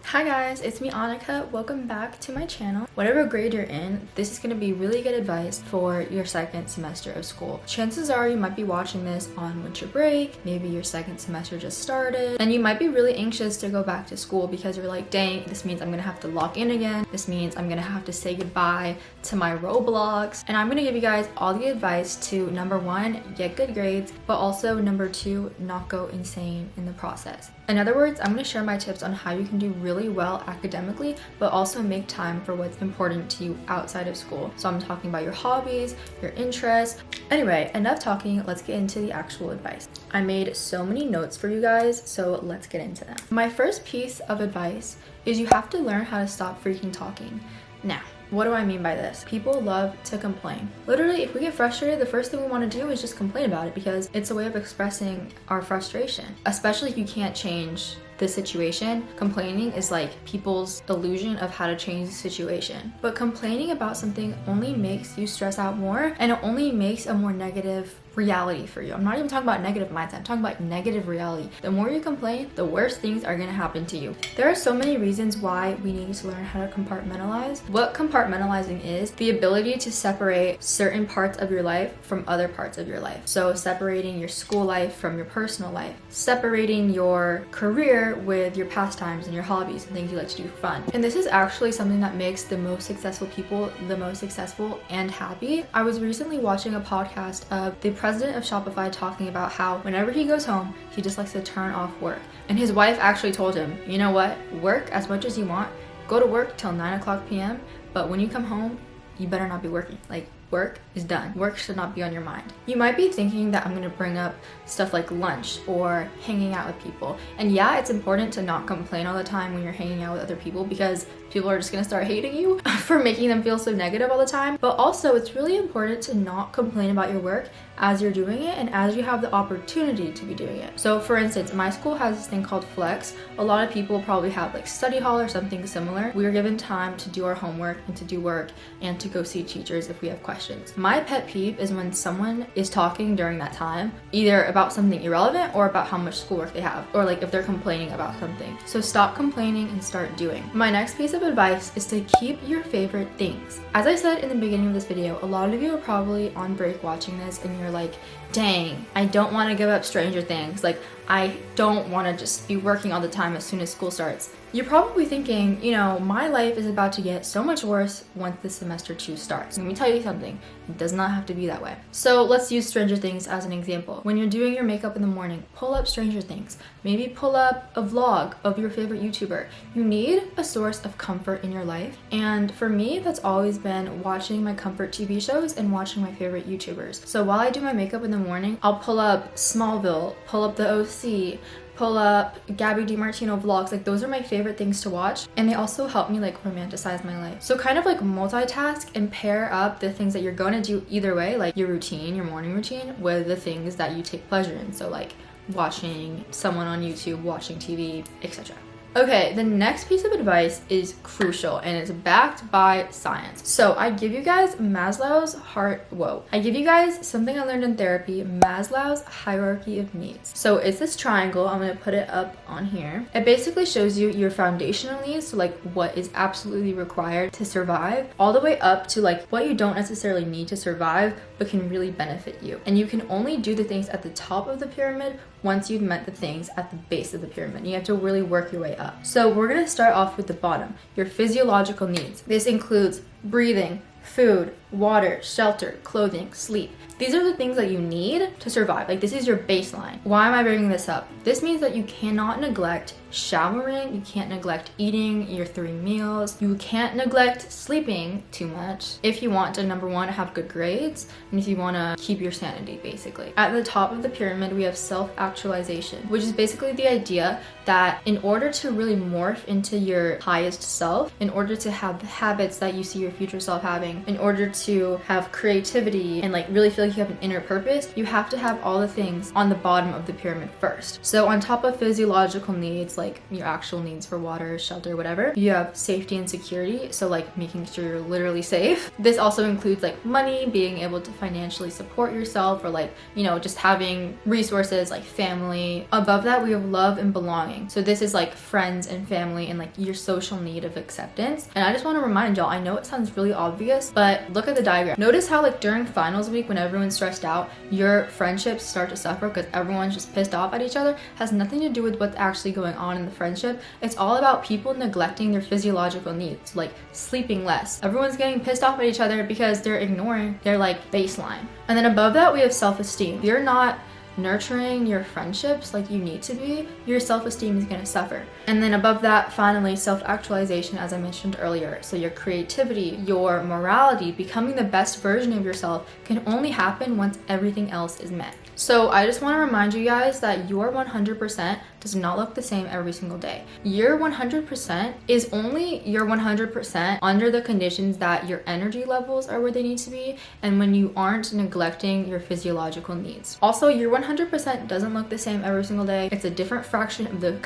Hi guys, it's me Annika. Welcome back to my channel. Whatever grade you're in, this is going to be really good advice for your second semester of school. Chances are you might be watching this on winter break, maybe your second semester just started, and you might be really anxious to go back to school because you're like, dang, this means I'm going to have to log in again. This means I'm going to have to say goodbye to my Roblox. And I'm going to give you guys all the advice to number one, get good grades, but also number two, not go insane in the process. In other words, I'm going to share my tips on how you can do really well academically, but also make time for what's important to you outside of school. So I'm talking about your hobbies, your interests. Anyway, enough talking, let's get into the actual advice. I made so many notes for you guys, so let's get into them. My first piece of advice is you have to learn how to stop freaking talking. Now, what do I mean by this? People love to complain. Literally, if we get frustrated, the first thing we want to do is just complain about it because it's a way of expressing our frustration. Especially if you can't change the situation. Complaining is like people's illusion of how to change the situation. But complaining about something only makes you stress out more, and it only makes a more negative reality for you. I'm not even talking about negative mindset, I'm talking about negative reality. The more you complain, the worse things are gonna happen to you. There are so many reasons why we need to learn how to compartmentalize. What compartmentalizing is, the ability to separate certain parts of your life from other parts of your life. So separating your school life from your personal life, separating your career with your pastimes and your hobbies and things you like to do for fun. And this is actually something that makes the most successful people the most successful and happy. I was recently watching a podcast of the president of Shopify talking about how whenever he goes home, he just likes to turn off work. And his wife actually told him, you know what, work as much as you want, go to work till 9 p.m. But when you come home, you better not be working. Like, work is done. Work should not be on your mind. You might be thinking that I'm gonna bring up stuff like lunch or hanging out with people. And yeah, it's important to not complain all the time when you're hanging out with other people because people are just gonna start hating you for making them feel so negative all the time. But also, it's really important to not complain about your work as you're doing it and as you have the opportunity to be doing it. So for instance, my school has this thing called Flex. A lot of people probably have like study hall or something similar. We are given time to do our homework and to do work and to go see teachers if we have questions. My pet peeve is when someone is talking during that time, either about something irrelevant or about how much schoolwork they have, or like if they're complaining about something. So stop complaining and start doing. My next piece of advice is to keep your favorite things. As I said in the beginning of this video, a lot of you are probably on break watching this and you're like, dang, I don't want to give up Stranger Things. Like, I don't want to just be working all the time as soon as school starts. You're probably thinking, you know, my life is about to get so much worse once the semester 2 starts. Let me tell you something, it does not have to be that way. So let's use Stranger Things as an example. When you're doing your makeup in the morning, pull up Stranger Things. Maybe pull up a vlog of your favorite YouTuber. You need a source of comfort in your life. And for me, that's always been watching my comfort TV shows and watching my favorite YouTubers. So while I do my makeup in the morning, I'll pull up Smallville, pull up the OC, pull up Gabby DiMartino vlogs. Like, those are my favorite things to watch, and they also help me like romanticize my life. So kind of like multitask and pair up the things that you're going to do either way, like your routine, your morning routine, with the things that you take pleasure in. So like watching someone on YouTube, watching TV, etc. Okay, the next piece of advice is crucial and it's backed by science. So I give you guys I give you guys something I learned in therapy, Maslow's hierarchy of needs. So it's this triangle, I'm gonna put it up on here. It basically shows you your foundational needs, so like what is absolutely required to survive, all the way up to like what you don't necessarily need to survive, but can really benefit you. And you can only do the things at the top of the pyramid once you've met the things at the base of the pyramid. You have to really work your way up. So we're gonna start off with the bottom, your physiological needs. This includes breathing, food, water, shelter, clothing, sleep. These are the things that you need to survive. Like, this is your baseline. Why am I bringing this up? This means that you cannot neglect showering, you can't neglect eating your 3 meals, you can't neglect sleeping too much if you want to, number one, have good grades, and if you want to keep your sanity, basically. At the top of the pyramid, we have self-actualization, which is basically the idea that in order to really morph into your highest self, in order to have the habits that you see your future self having, in order to have creativity and like really feel like you have an inner purpose, you have to have all the things on the bottom of the pyramid first. So on top of physiological needs, like your actual needs for water, shelter, whatever, you have safety and security. So like making sure you're literally safe. This also includes like money, being able to financially support yourself, or like, you know, just having resources like family. Above that, we have love and belonging. So this is like friends and family and like your social need of acceptance. And I just want to remind y'all, I know it sounds really obvious, but look at the diagram. Notice how like during finals week, when everyone's stressed out, your friendships start to suffer because everyone's just pissed off at each other. Has nothing to do with what's actually going on in the friendship. It's all about people neglecting their physiological needs, like sleeping less. Everyone's getting pissed off at each other because they're ignoring their like baseline. And then above that, we have self-esteem. If you're not nurturing your friendships like you need to be, your self-esteem is going to suffer. And then above that, finally, self-actualization, as I mentioned earlier. So your creativity, your morality, becoming the best version of yourself can only happen once everything else is met. So I just want to remind you guys that your 100% does not look the same every single day. Your 100% is only your 100% under the conditions that your energy levels are where they need to be and when you aren't neglecting your physiological needs. Also, your 100% doesn't look the same every single day. It's a different fraction of the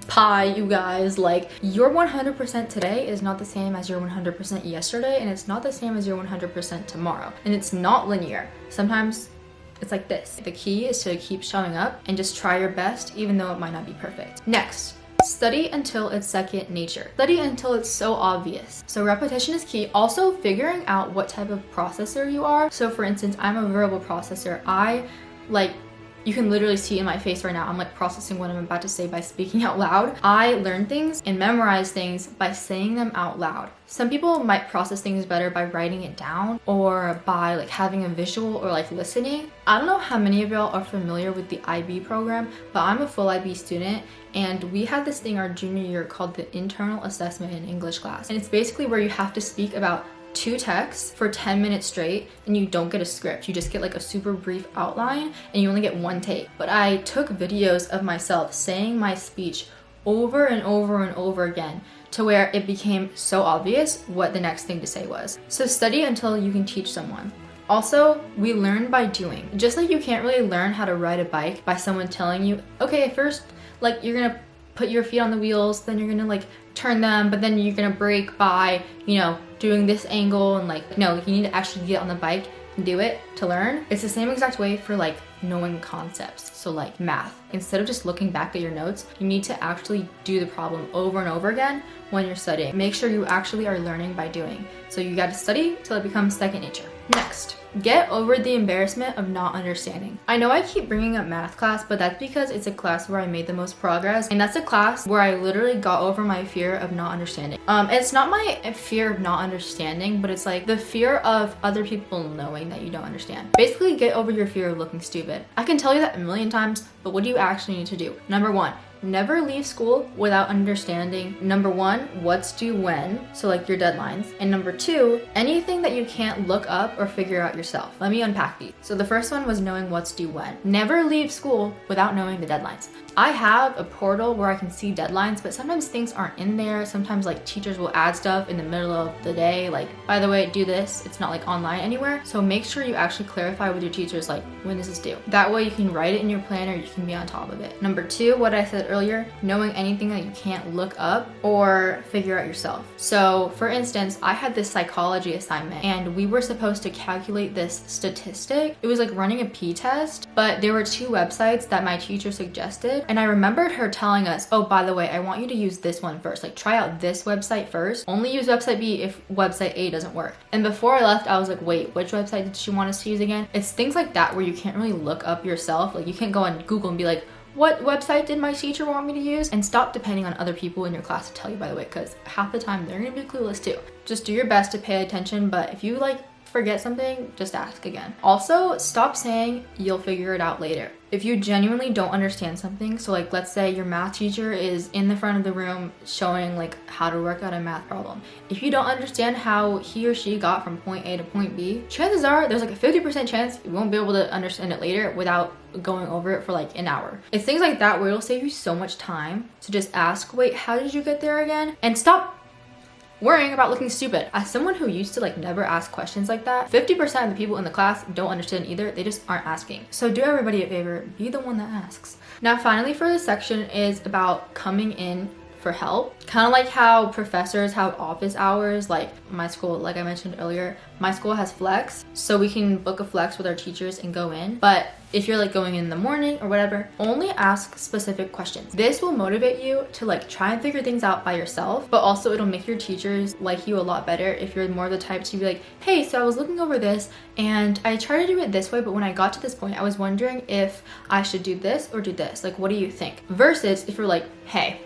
pie, you guys. Like, your 100% today is not the same as your 100% yesterday, and it's not the same as your 100% tomorrow. And it's not linear. Sometimes it's like this. The key is to keep showing up and just try your best, even though it might not be perfect. Next, study until it's second nature. Study until it's so obvious. So repetition is key. Also, figuring out what type of processor you are. So for instance, I'm a verbal processor. You can literally see in my face right now, I'm like processing what I'm about to say by speaking out loud. I learn things and memorize things by saying them out loud. Some people might process things better by writing it down or by like having a visual or like listening. I don't know how many of y'all are familiar with the IB program, but I'm a full IB student, and we had this thing our junior year called the internal assessment in English class. And it's basically where you have to speak about 2 texts for 10 minutes straight, and you don't get a script. You just get like a super brief outline and you only get 1 take. But I took videos of myself saying my speech over and over and over again to where it became so obvious what the next thing to say was. So study until you can teach someone. Also, we learn by doing. Just like you can't really learn how to ride a bike by someone telling you, okay, first, like you're gonna put your feet on the wheels, then you're gonna like turn them, but then you're gonna brake by, you know, doing this angle, and like, no, you need to actually get on the bike and do it to learn. It's the same exact way for like knowing concepts. So like math, instead of just looking back at your notes, you need to actually do the problem over and over again when you're studying. Make sure you actually are learning by doing. So you got to study till it becomes second nature. Next, get over the embarrassment of not understanding. I know I keep bringing up math class, but that's because it's a class where I made the most progress, and that's a class where I literally got over my fear of not understanding. It's not my fear of not understanding, but it's like the fear of other people knowing that you don't understand. Basically, get over your fear of looking stupid. I can tell you that a million times, but what do you actually need to do? Number 1, never leave school without understanding, number 1, what's due when, so like your deadlines, and number 2, anything that you can't look up or figure out yourself. Let me unpack these. So the first one was knowing what's due when. Never leave school without knowing the deadlines. I have a portal where I can see deadlines, but sometimes things aren't in there. Sometimes like teachers will add stuff in the middle of the day, like, by the way, do this. It's not like online anywhere. So make sure you actually clarify with your teachers like when this is due. That way you can write it in your planner, you can be on top of it. Number 2, what I said earlier, knowing anything that you can't look up or figure out yourself. So for instance, I had this psychology assignment and we were supposed to calculate this statistic. It was like running a p-test, but there were 2 websites that my teacher suggested. And I remembered her telling us, oh, by the way, I want you to use this one first. Like, try out this website first. Only use website B if website A doesn't work. And before I left, I was like, wait, which website did she want us to use again? It's things like that where you can't really look up yourself. Like, you can't go on Google and be like, what website did my teacher want me to use? And stop depending on other people in your class to tell you, by the way, because half the time they're gonna be clueless too. Just do your best to pay attention, but if you like forget something, just ask again. Also, stop saying you'll figure it out later. If you genuinely don't understand something, so like let's say your math teacher is in the front of the room showing like how to work out a math problem. If you don't understand how he or she got from point A to point B, chances are there's like a 50% chance you won't be able to understand it later without going over it for like an hour. It's things like that where it'll save you so much time to just ask, wait, how did you get there again? And stop worrying about looking stupid. As someone who used to like never ask questions like that, 50% of the people in the class don't understand either. They just aren't asking. So do everybody a favor, be the one that asks. Now finally for this section is about coming in for help. Kind of like how professors have office hours, like my school, like I mentioned earlier, my school has flex, so we can book a flex with our teachers and go in. But if you're like going in the morning or whatever, only ask specific questions. This will motivate you to like try and figure things out by yourself, but also it'll make your teachers like you a lot better if you're more of the type to be like, hey, so I was looking over this and I tried to do it this way, but when I got to this point, I was wondering if I should do this or do this. Like, what do you think? Versus if you're like, hey,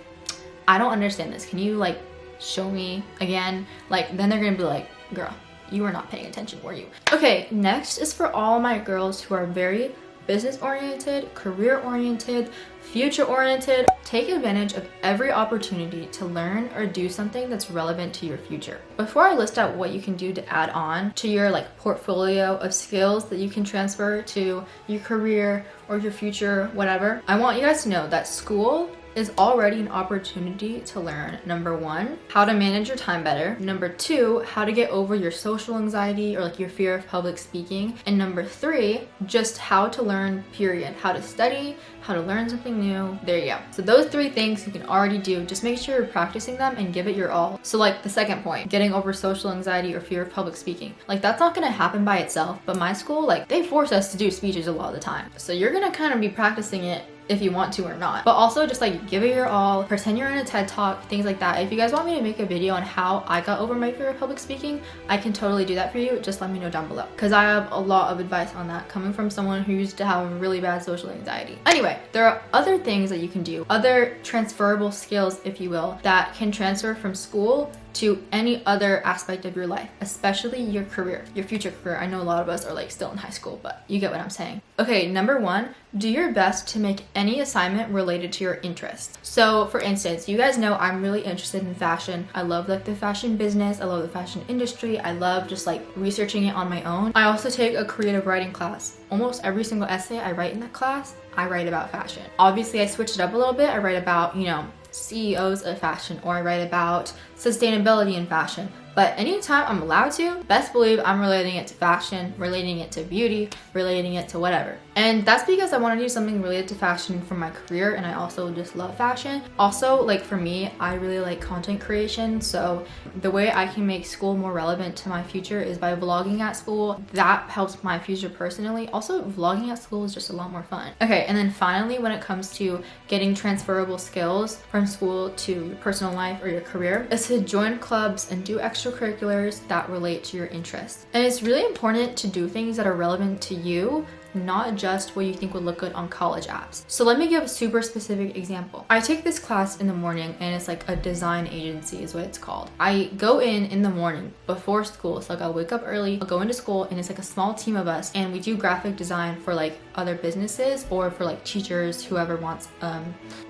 I don't understand this. Can you like show me again? Like, then they're gonna be like, girl, you were not paying attention, were you? Okay, next is for all my girls who are very business oriented, career oriented, future oriented. Take advantage of every opportunity to learn or do something that's relevant to your future. Before I list out what you can do to add on to your like portfolio of skills that you can transfer to your career or your future, whatever, I want you guys to know that school is already an opportunity to learn, number one, how to manage your time better, number two, how to get over your social anxiety or like your fear of public speaking, and number three, just how to learn, period. How to study, how to learn something new. There you go. So those three things you can already do. Just make sure you're practicing them and give it your all. So like the second point, getting over social anxiety or fear of public speaking, like that's not gonna happen by itself, but my school, like they force us to do speeches a lot of the time, so you're gonna kind of be practicing it if you want to or not. But also just like give it your all, pretend you're in a TED talk, things like that. If you guys want me to make a video on how I got over my fear of public speaking, I can totally do that for you. Just let me know down below, because I have a lot of advice on that coming from someone who used to have really bad social anxiety. Anyway, there are other things that you can do, other transferable skills, if you will, that can transfer from school to any other aspect of your life, especially your career, your future career. I know a lot of us are like still in high school, but you get what I'm saying. Okay, number one, do your best to make any assignment related to your interest. So for instance, you guys know I'm really interested in fashion. I love like the fashion business. I love the fashion industry. I love just like researching it on my own. I also take a creative writing class. Almost every single essay I write in that class, I write about fashion. Obviously I switched it up a little bit. I write about, you know, CEOs of fashion, or I write about sustainability in fashion. But anytime I'm allowed to, best believe I'm relating it to fashion, relating it to beauty, relating it to whatever. And that's because I want to do something related to fashion for my career, and I also just love fashion. Also, like for me, I really like content creation, so the way I can make school more relevant to my future is by vlogging at school. That helps my future personally. Also, vlogging at school is just a lot more fun. Okay, and then finally, when it comes to getting transferable skills from school to your personal life or your career, is to join clubs and do extracurriculars that relate to your interests. And it's really important to do things that are relevant to you, not just what you think would look good on college apps. So let me give a super specific example. I take this class in the morning, and it's like a design agency is what it's called. I go in the morning before school. So like I'll wake up early, I'll go into school, and it's like a small team of us, and we do graphic design for like other businesses or for like teachers, whoever wants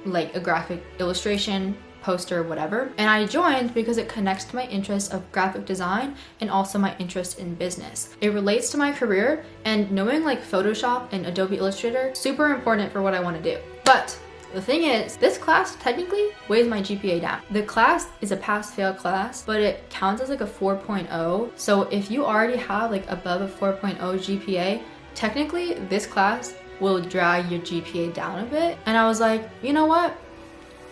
like a graphic illustration, poster, whatever. And I joined because it connects to my interest of graphic design and also my interest in business. It relates to my career, and knowing like Photoshop and Adobe Illustrator, super important for what I want to do. But the thing is, this class technically weighs my GPA down. The class is a pass-fail class, but it counts as like a 4.0. So if you already have like above a 4.0 GPA, technically this class will drag your GPA down a bit. And I was like, you know what?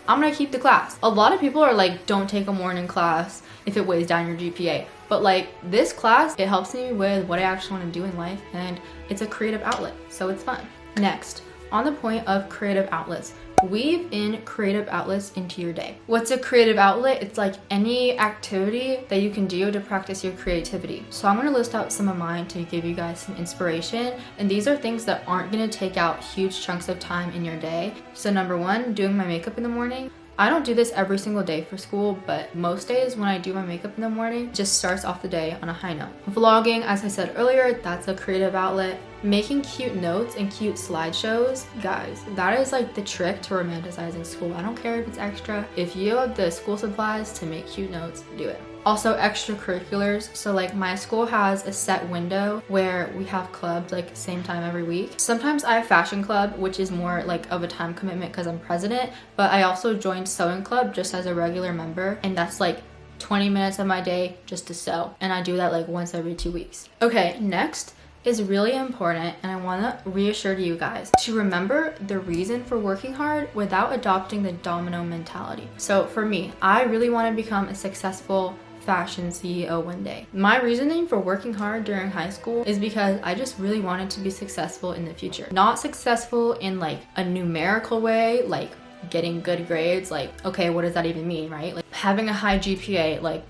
I'm gonna keep the class. A lot of people are like, don't take a morning class if it weighs down your GPA. But like this class, it helps me with what I actually want to do in life, and it's a creative outlet, so it's fun. Next, on the point of creative outlets, weave in creative outlets into your day. What's a creative outlet? It's like any activity that you can do to practice your creativity. So I'm gonna list out some of mine to give you guys some inspiration. And these are things that aren't gonna take out huge chunks of time in your day. So number one, doing my makeup in the morning. I don't do this every single day for school, but most days when I do my makeup in the morning, it just starts off the day on a high note. Vlogging, as I said earlier, that's a creative outlet. Making cute notes and cute slideshows, guys, that is like the trick to romanticizing school. I don't care if it's extra. If you have the school supplies to make cute notes, do it. Also extracurriculars, so like my school has a set window where we have clubs like same time every week. Sometimes I have fashion club, which is more like of a time commitment because I'm president, but I also joined sewing club just as a regular member, and that's like 20 minutes of my day just to sew, and I do that like once every 2 weeks. Okay, next is really important, and I want to reassure to you guys to remember the reason for working hard without adopting the domino mentality. So for me, I really want to become a successful fashion CEO one day. My reasoning for working hard during high school is because I just really wanted to be successful in the future. Not successful in like a numerical way, like getting good grades, like, okay, what does that even mean, right? Like having a high GPA, like,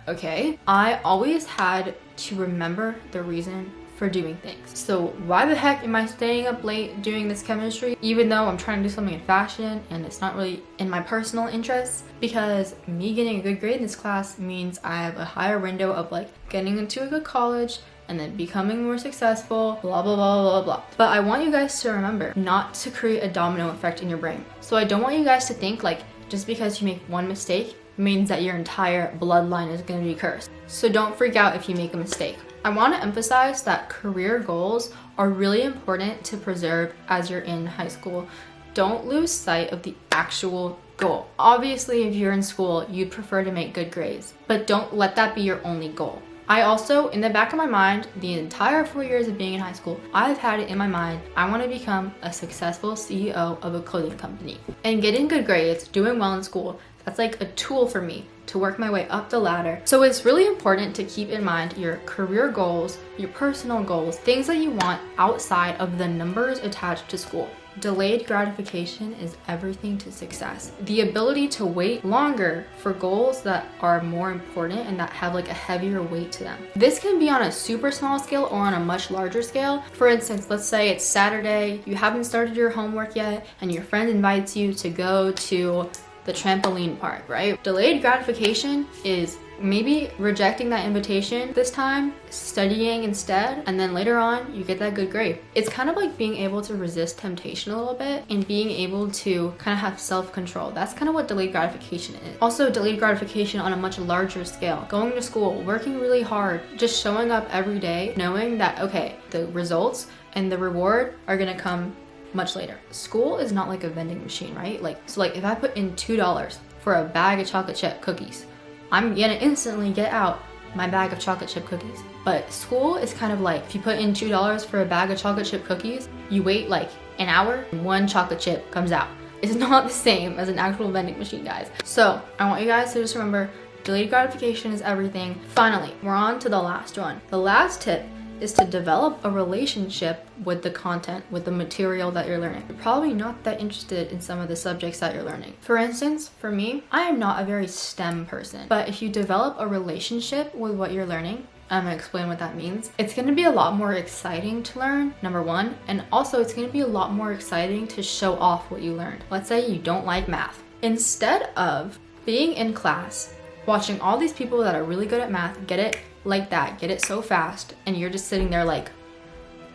okay. I always had to remember the reason for doing things. So why the heck am I staying up late doing this chemistry, even though I'm trying to do something in fashion and it's not really in my personal interests? Because me getting a good grade in this class means I have a higher window of like getting into a good college and then becoming more successful, blah, blah, blah, blah, blah. But I want you guys to remember not to create a domino effect in your brain. So I don't want you guys to think like just because you make one mistake means that your entire bloodline is going to be cursed. So don't freak out if you make a mistake. I want to emphasize that career goals are really important to preserve as you're in high school. Don't lose sight of the actual goal. Obviously, if you're in school, you'd prefer to make good grades, but don't let that be your only goal. I also, in the back of my mind, the entire 4 years of being in high school, I've had it in my mind, I want to become a successful CEO of a clothing company. And getting good grades, doing well in school, that's like a tool for me to work my way up the ladder. So it's really important to keep in mind your career goals, your personal goals, things that you want outside of the numbers attached to school. Delayed gratification is everything to success. The ability to wait longer for goals that are more important and that have like a heavier weight to them. This can be on a super small scale or on a much larger scale. For instance, let's say it's Saturday, you haven't started your homework yet, and your friend invites you to go to the trampoline park, right? Delayed gratification is maybe rejecting that invitation this time, studying instead, and then later on you get that good grade. It's kind of like being able to resist temptation a little bit and being able to kind of have self-control. That's kind of what delayed gratification is. Also, delayed gratification on a much larger scale. Going to school, working really hard, just showing up every day, knowing that, okay, the results and the reward are gonna come much later. School is not like a vending machine, right? So if I put in $2 for a bag of chocolate chip cookies, I'm gonna instantly get out my bag of chocolate chip cookies. But school is kind of like, if you put in $2 for a bag of chocolate chip cookies, you wait like an hour, and one chocolate chip comes out. It's not the same as an actual vending machine, guys. So I want you guys to just remember, delayed gratification is everything. Finally, we're on to the last one. The last tip is to develop a relationship with the content, with the material that you're learning. You're probably not that interested in some of the subjects that you're learning. For instance, for me, I am not a very STEM person, but if you develop a relationship with what you're learning, I'm gonna explain what that means. It's gonna be a lot more exciting to learn, number one, and also it's gonna be a lot more exciting to show off what you learned. Let's say you don't like math. Instead of being in class, watching all these people that are really good at math get it like that, get it so fast, and you're just sitting there like,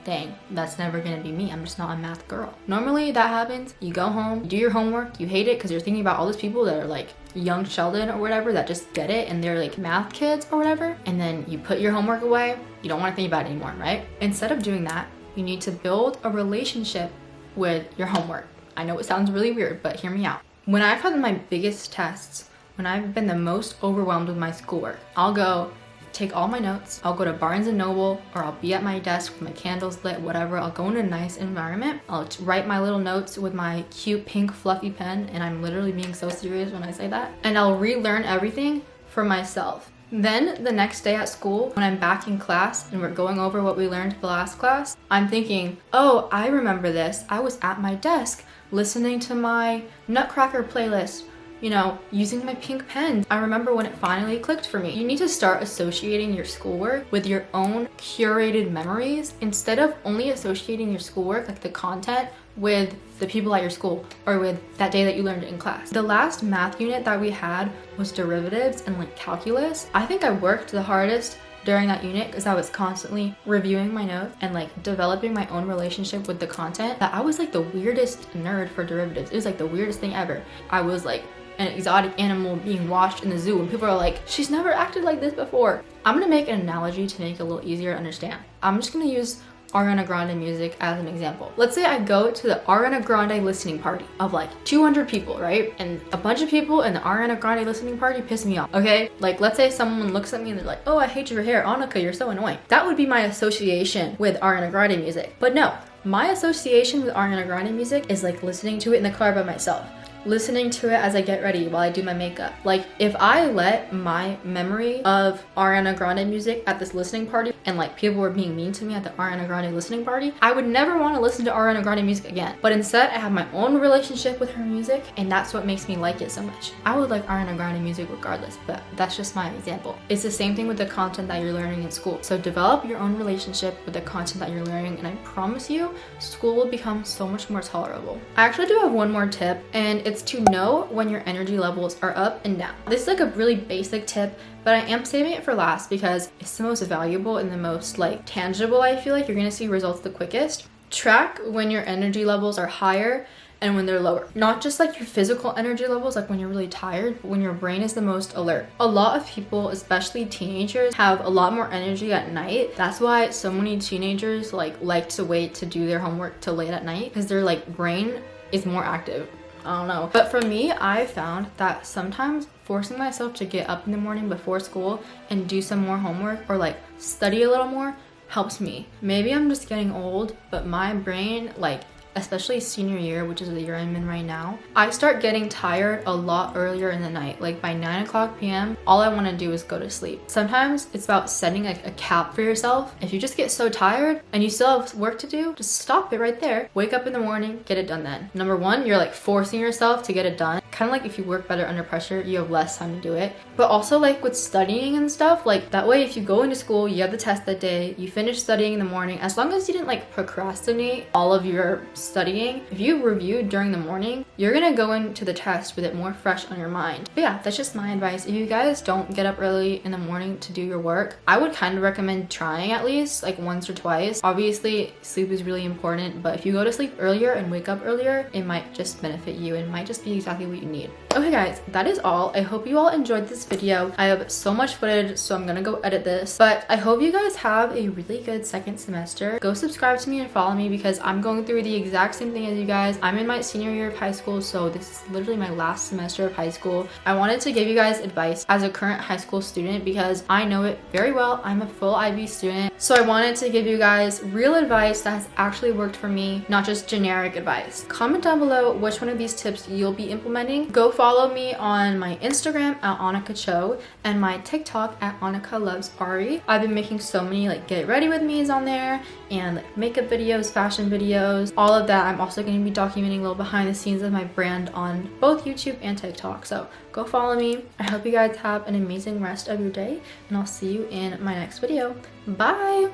dang, that's never gonna be me. I'm just not a math girl. Normally that happens, you go home, you do your homework, you hate it because you're thinking about all those people that are like young Sheldon or whatever that just get it and they're like math kids or whatever, and then you put your homework away, you don't want to think about it anymore, right? Instead of doing that, you need to build a relationship with your homework. I know it sounds really weird, but hear me out. When I've had my biggest tests, when I've been the most overwhelmed with my schoolwork, I'll go take all my notes, I'll go to Barnes & Noble, or I'll be at my desk with my candles lit, whatever. I'll go in a nice environment. I'll write my little notes with my cute pink fluffy pen, and I'm literally being so serious when I say that. And I'll relearn everything for myself. Then the next day at school, when I'm back in class and we're going over what we learned the last class, I'm thinking, oh, I remember this. I was at my desk listening to my Nutcracker playlist, you know, using my pink pen. I remember when it finally clicked for me. You need to start associating your schoolwork with your own curated memories instead of only associating your schoolwork, like the content, with the people at your school or with that day that you learned it in class. The last math unit that we had was derivatives and like calculus. I think I worked the hardest during that unit because I was constantly reviewing my notes and like developing my own relationship with the content, that I was like the weirdest nerd for derivatives. It was like the weirdest thing ever. I was like an exotic animal being watched in the zoo and people are like, she's never acted like this before. I'm gonna make an analogy to make it a little easier to understand. I'm just gonna use Ariana Grande music as an example. Let's say I go to the Ariana Grande listening party of like 200 people, right? And a bunch of people in the Ariana Grande listening party piss me off, okay? Like, let's say someone looks at me and they're like, oh, I hate your hair, Annika, you're so annoying. That would be my association with Ariana Grande music. But no, my association with Ariana Grande music is like listening to it in the car by myself, listening to it as I get ready while I do my makeup. Like, if I let my memory of Ariana Grande music at this listening party and like people were being mean to me at the Ariana Grande listening party, I would never want to listen to Ariana Grande music again. But instead, I have my own relationship with her music, and that's what makes me like it so much. I would like Ariana Grande music regardless, but that's just my example. It's the same thing with the content that you're learning in school. So develop your own relationship with the content that you're learning, and I promise you, school will become so much more tolerable. I actually do have one more tip, and it's to know when your energy levels are up and down. This is like a really basic tip, but I am saving it for last because it's the most valuable and the most like tangible. I feel like you're gonna see results the quickest. Track when your energy levels are higher and when they're lower. Not just like your physical energy levels, like when you're really tired, but when your brain is the most alert. A lot of people, especially teenagers, have a lot more energy at night. That's why so many teenagers like to wait to do their homework till late at night, because their like brain is more active. I don't know. But for me, I found that sometimes forcing myself to get up in the morning before school and do some more homework or like study a little more helps me. Maybe I'm just getting old, but my brain, like especially senior year, which is the year I'm in right now, I start getting tired a lot earlier in the night. Like by 9 p.m, all I want to do is go to sleep. Sometimes it's about setting like a cap for yourself. If you just get so tired and you still have work to do, just stop it right there. Wake up in the morning, get it done then. Number one, you're like forcing yourself to get it done. Kind of like if you work better under pressure, you have less time to do it. But also like with studying and stuff, like that way if you go into school, you have the test that day, you finish studying in the morning, as long as you didn't like procrastinate all of your studying, if you reviewed during the morning, you're gonna go into the test with it more fresh on your mind. But yeah, that's just my advice. If you guys don't get up early in the morning to do your work, I would kind of recommend trying at least like once or twice. Obviously, sleep is really important, but if you go to sleep earlier and wake up earlier, it might just benefit you and might just be exactly what you need. Okay guys, that is all. I hope you all enjoyed this video. I have so much footage, so I'm gonna go edit this, but I hope you guys have a really good second semester. Go subscribe to me and follow me because I'm going through the exact same thing as you guys. I'm in my senior year of high school, so this is literally my last semester of high school. I wanted to give you guys advice as a current high school student because I know it very well. I'm a full IB student, so I wanted to give you guys real advice that has actually worked for me, not just generic advice. Comment down below which one of these tips you'll be implementing. Go follow me on my Instagram at Annika Cho and my TikTok at Annika Loves Ari. I've been making so many like get ready with me's on there and like makeup videos, fashion videos, all of that. I'm also going to be documenting a little behind the scenes of my brand on both YouTube and TikTok. So go follow me. I hope you guys have an amazing rest of your day and I'll see you in my next video. Bye!